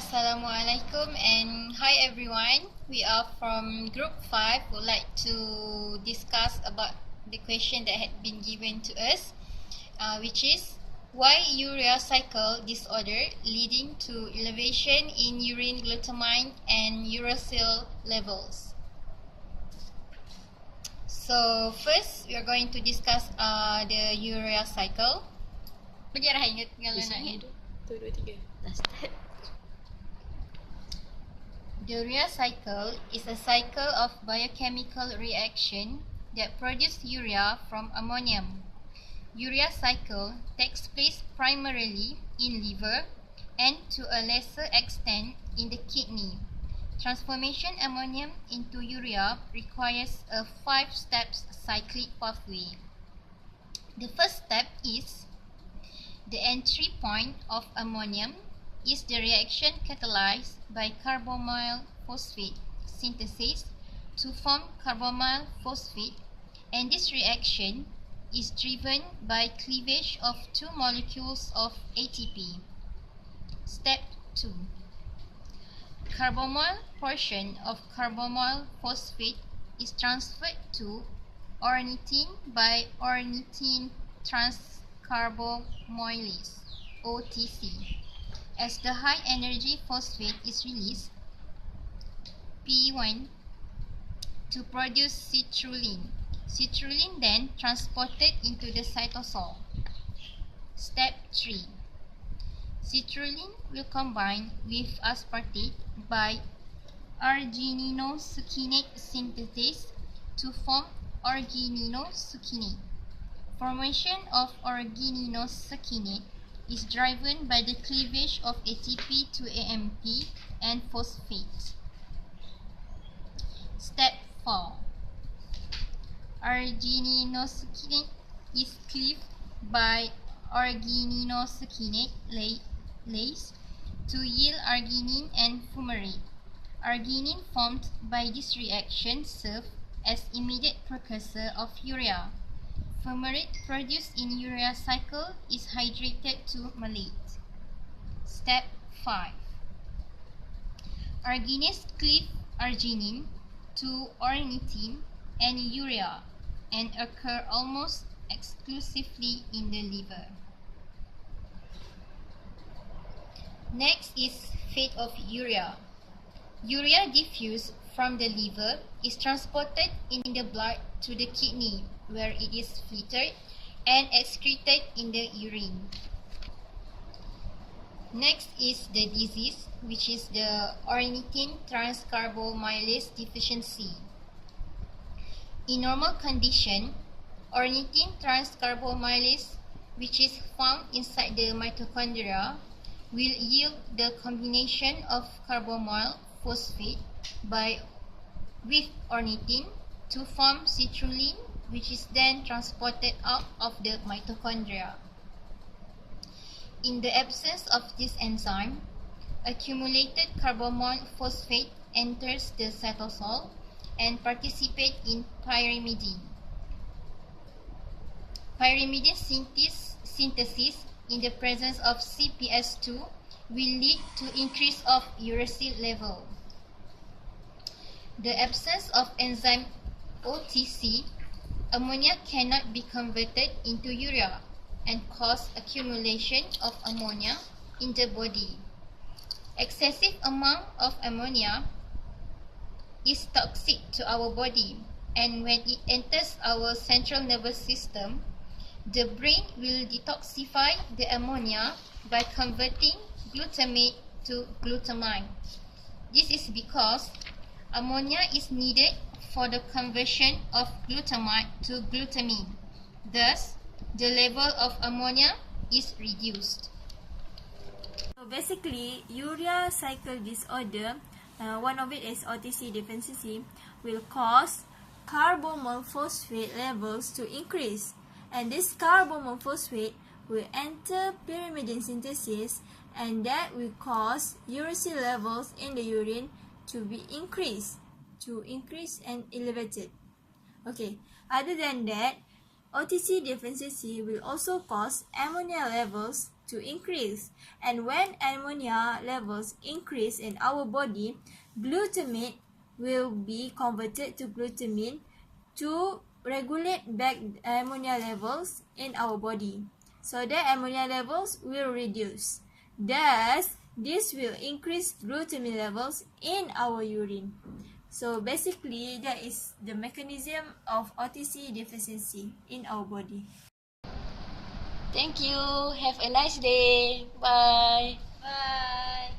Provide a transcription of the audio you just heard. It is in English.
Assalamualaikum and hi everyone. We are from group 5. Would like to discuss about the question that had been given to us, which is why urea cycle disorder leading to elevation in urine glutamine and uracil levels. So first we are going to discuss the urea cycle. Bagi arah ingat kalau nak ingat. 1, 2, 3. Dah start. The urea cycle is a cycle of biochemical reaction that produce urea from ammonium. Urea cycle takes place primarily in liver and to a lesser extent in the kidney. Transformation ammonium into urea requires a 5-step cyclic pathway. The first step is the entry point of ammonium is the reaction catalyzed by carbonyl phosphate synthesis to form carbonyl phosphate, and this reaction is driven by cleavage of 2 molecules of ATP. Step 2. Carbonyl portion of carbonyl phosphate is transferred to ornithine by ornithine transcarbamylase OTC. As the high energy phosphate is released, P1, to produce citrulline. Citrulline then transported into the cytosol. Step 3. Citrulline will combine with aspartate by argininosuccinate synthesis to form argininosuccinate. Formation of argininosuccinate is driven by the cleavage of ATP to AMP and phosphate. Step 4. Argininosuccinate is cleaved by argininosuccinate lase to yield arginine and fumarate. Arginine formed by this reaction serves as immediate precursor of urea. Fumarate produced in urea cycle is hydrated to malate. Step 5. Arginase cleave arginine to ornithine and urea and occur almost exclusively in the liver. Next is fate of urea. Urea diffused from the liver is transported in the blood to the kidney, where it is filtered and excreted in the urine. Next is the disease, which is the ornithine transcarbamylase deficiency. In normal condition, ornithine transcarbamylase, which is found inside the mitochondria, will yield the combination of carbonyl phosphate with ornithine to form citrulline, which is then transported out of the mitochondria. In the absence of this enzyme, accumulated carbonyl phosphate enters the cytosol and participates in pyrimidine. Pyrimidine synthesis in the presence of CPS2 will lead to increase of uracil level. The absence of enzyme OTC, ammonia cannot be converted into urea and cause accumulation of ammonia in the body. Excessive amount of ammonia is toxic to our body, and when it enters our central nervous system, the brain will detoxify the ammonia by converting glutamate to glutamine. This is because ammonia is needed for the conversion of glutamate to glutamine. Thus, the level of ammonia is reduced. So basically, urea cycle disorder, one of it is OTC deficiency, will cause carbonyl phosphate levels to increase, and this carbonyl phosphate will enter pyrimidine synthesis, and that will cause uracil levels in the urine to be increased and elevated. Okay, other than that, OTC deficiency will also cause ammonia levels to increase. And when ammonia levels increase in our body, glutamate will be converted to glutamine to regulate back ammonia levels in our body. So the ammonia levels will reduce. Thus, this will increase glutamine levels in our urine. So basically, that is the mechanism of OTC deficiency in our body. Thank you. Have a nice day. Bye. Bye.